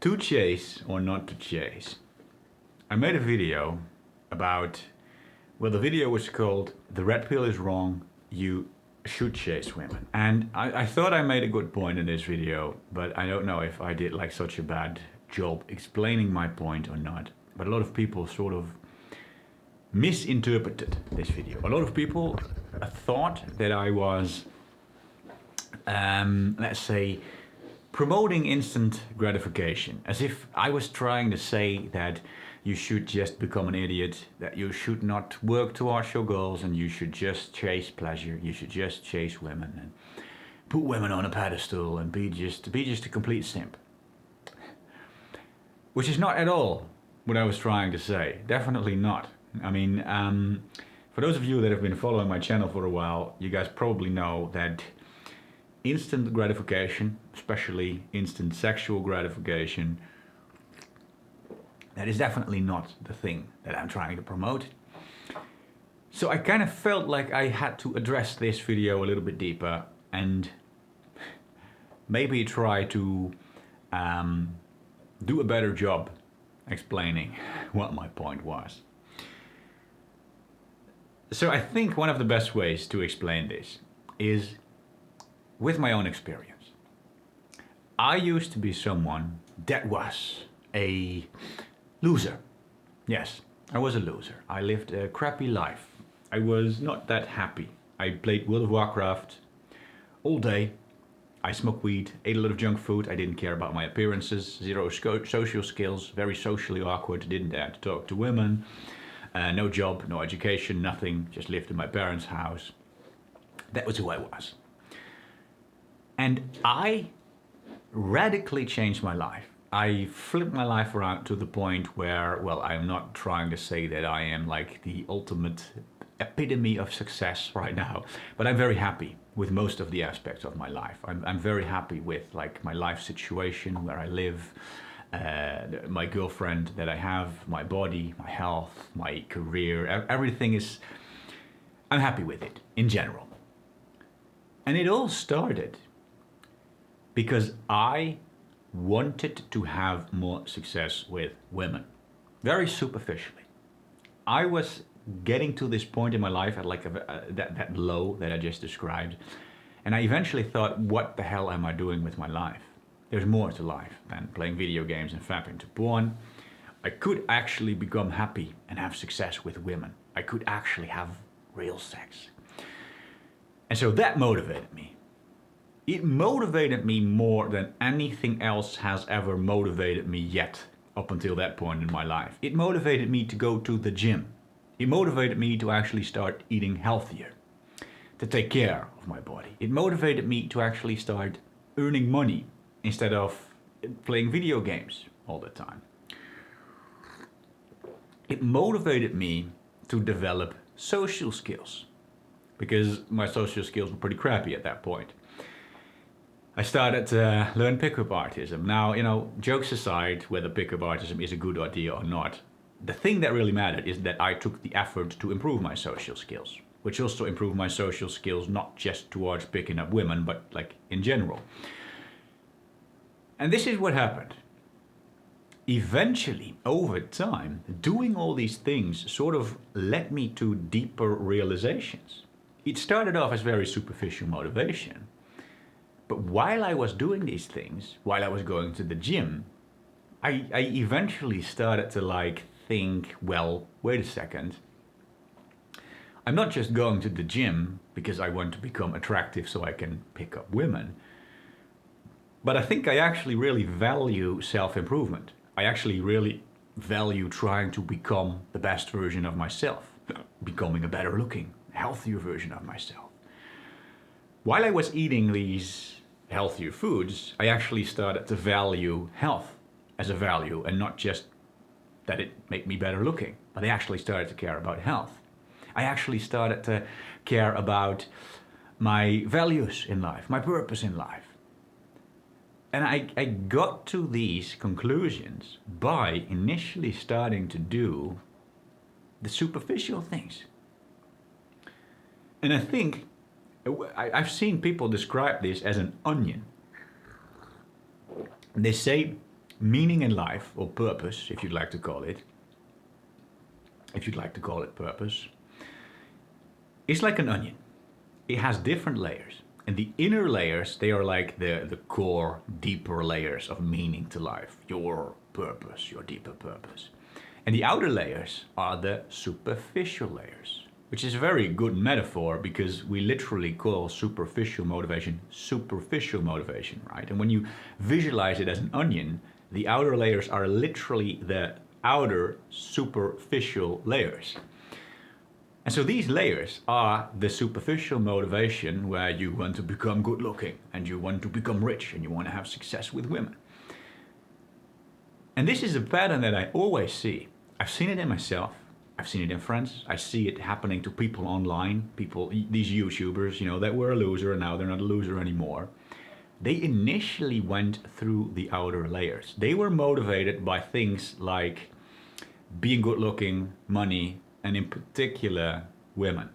To chase or not to chase. I made a video about, well, the video was called "The Red Pill is Wrong, You Should Chase Women." And I thought I made a good point in this video, but I don't know if I did like such a bad job explaining my point or not. But a lot of people sort of misinterpreted this video. A lot of people thought that I was, let's say, promoting instant gratification, as if I was trying to say that you should just become an idiot, that you should not work towards your goals, and you should just chase pleasure, you should just chase women and put women on a pedestal and be just a complete simp. Which is not at all what I was trying to say, definitely not. I mean, for those of you that have been following my channel for a while, you guys probably know that instant gratification, especially instant sexual gratification, that is definitely not the thing that I'm trying to promote. So I kind of felt like I had to address this video a little bit deeper and maybe try to do a better job explaining what my point was. So I think one of the best ways to explain this is with my own experience. I used to be someone that was a loser. Yes, I was a loser. I lived a crappy life. I was not that happy. I played World of Warcraft all day. I smoked weed, ate a lot of junk food. I didn't care about my appearances, zero social skills, very socially awkward, didn't dare to talk to women. No job, no education, nothing, just lived in my parents' house. That was who I was. And I radically changed my life. I flipped my life around to the point where, well, I'm not trying to say that I am like the ultimate epitome of success right now, but I'm very happy with most of the aspects of my life. I'm very happy with like my life situation, where I live, my girlfriend that I have, my body, my health, my career, everything is, I'm happy with it in general. And it all started because I wanted to have more success with women, very superficially. I was getting to this point in my life at like that low that I just described, and I eventually thought, what the hell am I doing with my life? There's more to life than playing video games and fapping to porn. I could actually become happy and have success with women. I could actually have real sex. And so that motivated me. It motivated me more than anything else has ever motivated me yet up until that point in my life. It motivated me to go to the gym. It motivated me to actually start eating healthier, to take care of my body. It motivated me to actually start earning money instead of playing video games all the time. It motivated me to develop social skills, because my social skills were pretty crappy at that point. I started to learn pickup artism. Now, you know, jokes aside, whether pickup artism is a good idea or not, the thing that really mattered is that I took the effort to improve my social skills, which also improved my social skills not just towards picking up women, but like in general. And this is what happened. Eventually, over time, doing all these things sort of led me to deeper realizations. It started off as very superficial motivation. But while I was doing these things, while I was going to the gym, I eventually started to like think, well, wait a second. I'm not just going to the gym because I want to become attractive so I can pick up women. But I think I actually really value self-improvement. I actually really value trying to become the best version of myself, becoming a better looking, healthier version of myself. While I was eating these healthier foods, I actually started to value health as a value, and not just that it made me better looking, but I actually started to care about health. I actually started to care about my values in life, my purpose in life. And I got to these conclusions by initially starting to do the superficial things. And I think I've seen people describe this as an onion. They say meaning in life, or purpose, if you'd like to call it purpose, is like an onion. It has different layers. And the inner layers, they are like the core, deeper layers of meaning to life, your purpose, your deeper purpose. And the outer layers are the superficial layers, which is a very good metaphor because we literally call superficial motivation, right? And when you visualize it as an onion, the outer layers are literally the outer superficial layers. And so these layers are the superficial motivation where you want to become good looking and you want to become rich and you want to have success with women. And this is a pattern that I always see. I've seen it in myself. I've seen it in friends. I see it happening to people online, these YouTubers, that were a loser and now they're not a loser anymore. They initially went through the outer layers. They were motivated by things like being good looking, money, and in particular, women.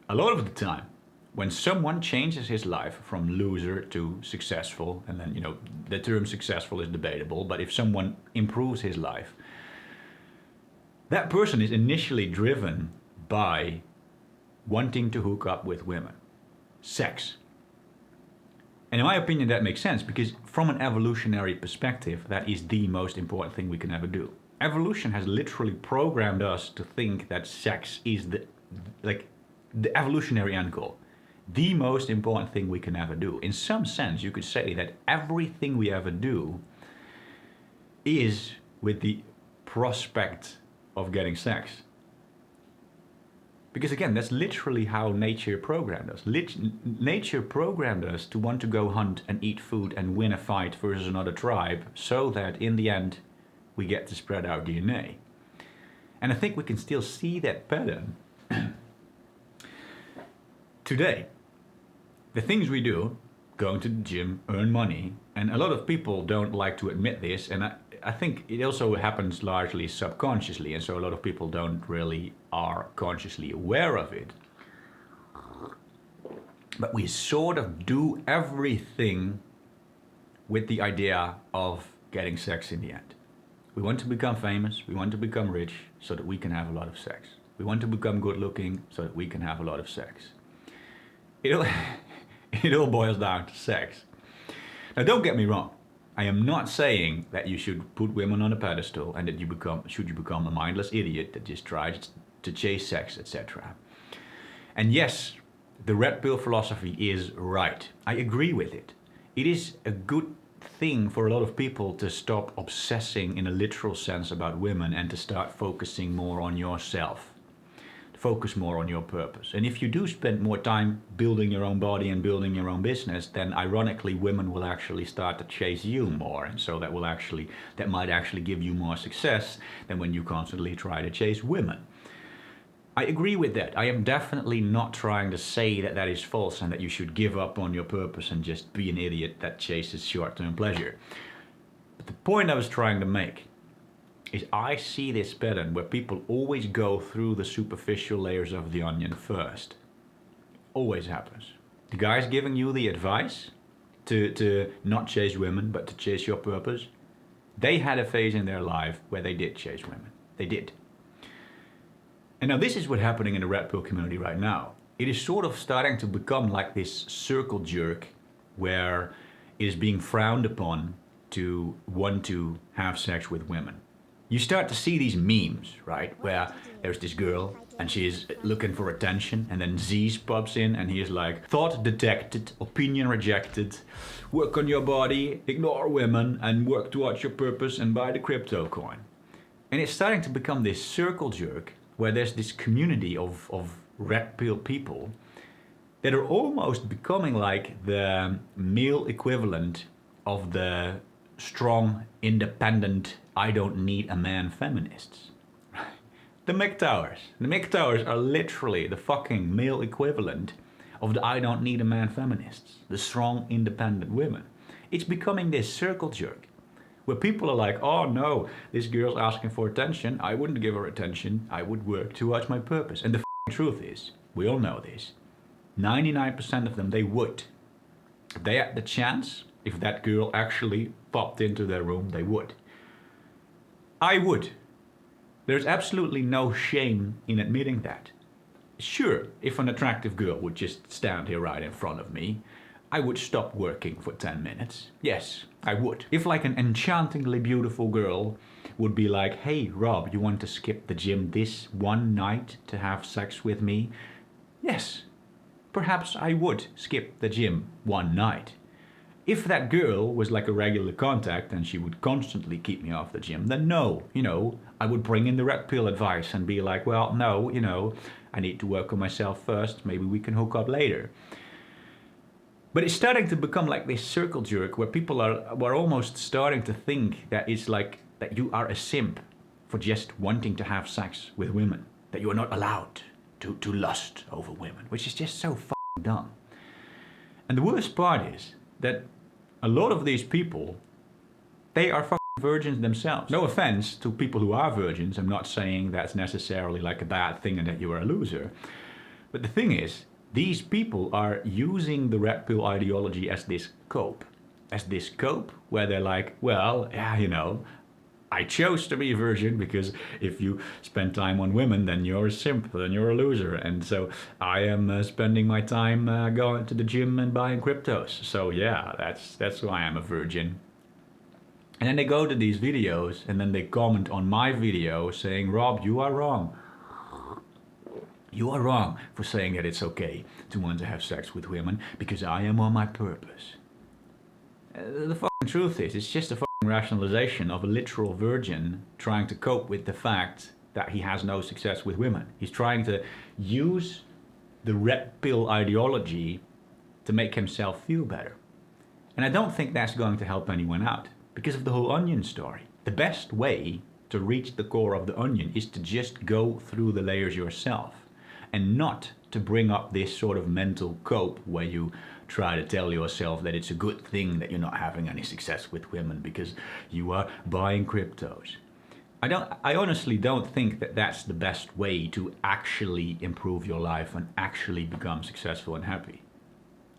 A lot of the time, when someone changes his life from loser to successful, and then, the term successful is debatable, but if someone improves his life, that person is initially driven by wanting to hook up with women. Sex. And in my opinion, that makes sense because from an evolutionary perspective, that is the most important thing we can ever do. Evolution has literally programmed us to think that sex is the evolutionary end goal. The most important thing we can ever do. In some sense, you could say that everything we ever do is with the prospect of getting sex. Because again, that's literally how nature programmed us. Nature programmed us to want to go hunt and eat food and win a fight versus another tribe so that in the end, we get to spread our DNA. And I think we can still see that pattern today. The things we do, going to the gym, earn money, and a lot of people don't like to admit this, and I think it also happens largely subconsciously, and so a lot of people don't really are consciously aware of it. But we sort of do everything with the idea of getting sex in the end. We want to become famous, we want to become rich so that we can have a lot of sex. We want to become good looking so that we can have a lot of sex. It all boils down to sex. Now don't get me wrong, I am not saying that you should put women on a pedestal and that you become a mindless idiot that just tries to chase sex, etc. And yes, the red pill philosophy is right. I agree with it. It is a good thing for a lot of people to stop obsessing in a literal sense about women and to start focusing more on yourself. Focus more on your purpose. And if you do spend more time building your own body and building your own business, then ironically women will actually start to chase you more. And so that might actually give you more success than when you constantly try to chase women. I agree with that. I am definitely not trying to say that that is false and that you should give up on your purpose and just be an idiot that chases short-term pleasure. But the point I was trying to make is I see this pattern where people always go through the superficial layers of the onion first. Always happens. The guys giving you the advice to not chase women but to chase your purpose, they had a phase in their life where they did chase women. They did. And now this is what's happening in the red pill community right now. It is sort of starting to become like this circle jerk where it is being frowned upon to want to have sex with women. You start to see these memes, right? Where there's this girl and she is looking for attention and then Z's pops in and he is like, thought detected, opinion rejected, work on your body, ignore women and work towards your purpose and buy the crypto coin. And it's starting to become this circle jerk where there's this community of red pill people that are almost becoming like the male equivalent of the strong, independent, I don't need a man feminists. The MGTOWers. The MGTOWers are literally the fucking male equivalent of the I don't need a man feminists. The strong, independent women. It's becoming this circle jerk where people are like, oh no, this girl's asking for attention. I wouldn't give her attention. I would work towards my purpose. And the truth is, we all know this, 99% of them, they would. If they had the chance, If that girl actually popped into their room, they would. I would. There's absolutely no shame in admitting that. Sure, if an attractive girl would just stand here right in front of me, I would stop working for 10 minutes. Yes, I would. If like an enchantingly beautiful girl would be like, hey Rob, you want to skip the gym this one night to have sex with me? Yes, perhaps I would skip the gym one night. If that girl was like a regular contact and she would constantly keep me off the gym, then no, I would bring in the red pill advice and be like, well, no, I need to work on myself first. Maybe we can hook up later. But it's starting to become like this circle jerk where people are almost starting to think that it's like that you are a simp for just wanting to have sex with women, that you are not allowed to lust over women, which is just so fucking dumb. And the worst part is that a lot of these people, they are fucking virgins themselves. No offense to people who are virgins, I'm not saying that's necessarily like a bad thing and that you are a loser. But the thing is, these people are using the red pill ideology as this cope. Where they're like, well, yeah, I chose to be a virgin because if you spend time on women, then you're a simp, then you're a loser. And so I am spending my time going to the gym and buying cryptos. So yeah, that's why I'm a virgin. And then they go to these videos and then they comment on my video saying, Rob, you are wrong. You are wrong for saying that it's okay to want to have sex with women because I am on my purpose. The fucking truth is, it's just a fucking rationalization of a literal virgin trying to cope with the fact that he has no success with women. He's trying to use the red pill ideology to make himself feel better. And I don't think that's going to help anyone out because of the whole onion story. The best way to reach the core of the onion is to just go through the layers yourself and not to bring up this sort of mental cope where you try to tell yourself that it's a good thing that you're not having any success with women because you are buying cryptos. I honestly don't think that that's the best way to actually improve your life and actually become successful and happy.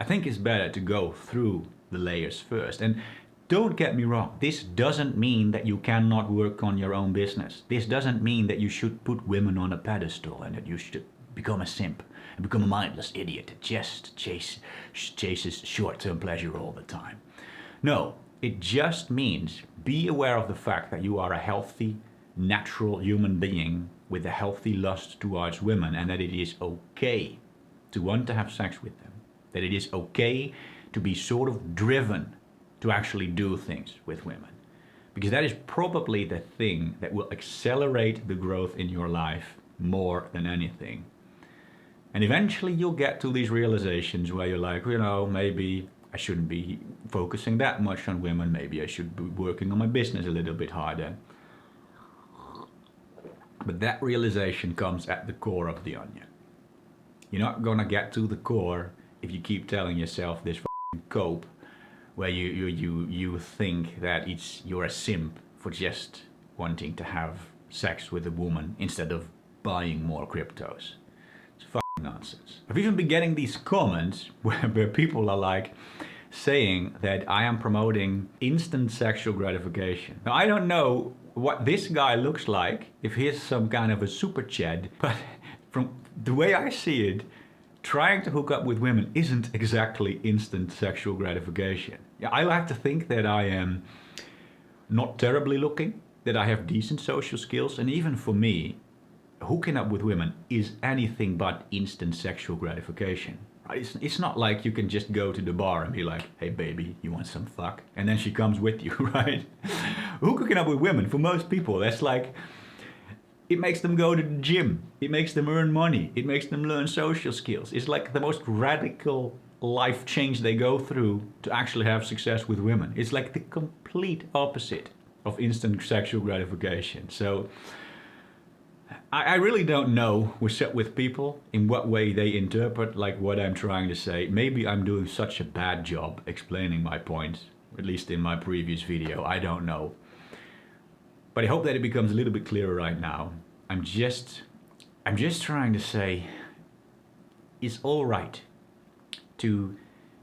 I think it's better to go through the layers first. And don't get me wrong, this doesn't mean that you cannot work on your own business. This doesn't mean that you should put women on a pedestal and that you should become a simp and become a mindless idiot that just chases short-term pleasure all the time. No, it just means be aware of the fact that you are a healthy, natural human being with a healthy lust towards women and that it is okay to want to have sex with them. That it is okay to be sort of driven to actually do things with women. Because that is probably the thing that will accelerate the growth in your life more than anything. And eventually you'll get to these realizations where you're like, maybe I shouldn't be focusing that much on women. Maybe I should be working on my business a little bit harder. But that realization comes at the core of the onion. You're not gonna get to the core if you keep telling yourself this cope where you think that you're a simp for just wanting to have sex with a woman instead of buying more cryptos. It's fucking nonsense. I've even been getting these comments where people are like saying that I am promoting instant sexual gratification. Now I don't know what this guy looks like, if he's some kind of a super chad, but from the way I see it, trying to hook up with women isn't exactly instant sexual gratification. Yeah, I like to think that I am not terribly looking, that I have decent social skills, and even for me, hooking up with women is anything but instant sexual gratification. It's not like you can just go to the bar and be like, hey baby, you want some fuck? And then she comes with you, right? Hooking up with women, for most people, that's like, it makes them go to the gym. It makes them earn money. It makes them learn social skills. It's like the most radical life change they go through to actually have success with women. It's like the complete opposite of instant sexual gratification. So I really don't know what's up with people, in what way they interpret like what I'm trying to say. Maybe I'm doing such a bad job explaining my point, at least in my previous video, I don't know. But I hope that it becomes a little bit clearer right now. I'm just trying to say it's all right to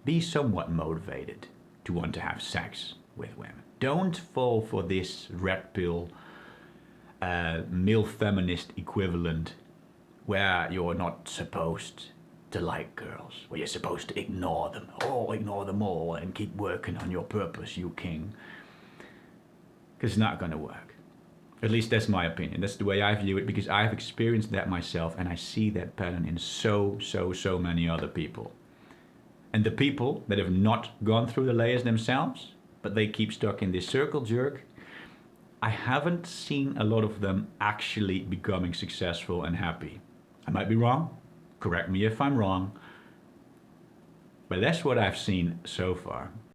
be somewhat motivated to want to have sex with women. Don't fall for this red pill, male feminist equivalent where you're not supposed to like girls, where you're supposed to ignore them, ignore them all and keep working on your purpose, you king. Because it's not going to work. At least that's my opinion. That's the way I view it, because I've experienced that myself and I see that pattern in so many other people. And the people that have not gone through the layers themselves, but they keep stuck in this circle jerk, I haven't seen a lot of them actually becoming successful and happy. I might be wrong. Correct me if I'm wrong. But that's what I've seen so far.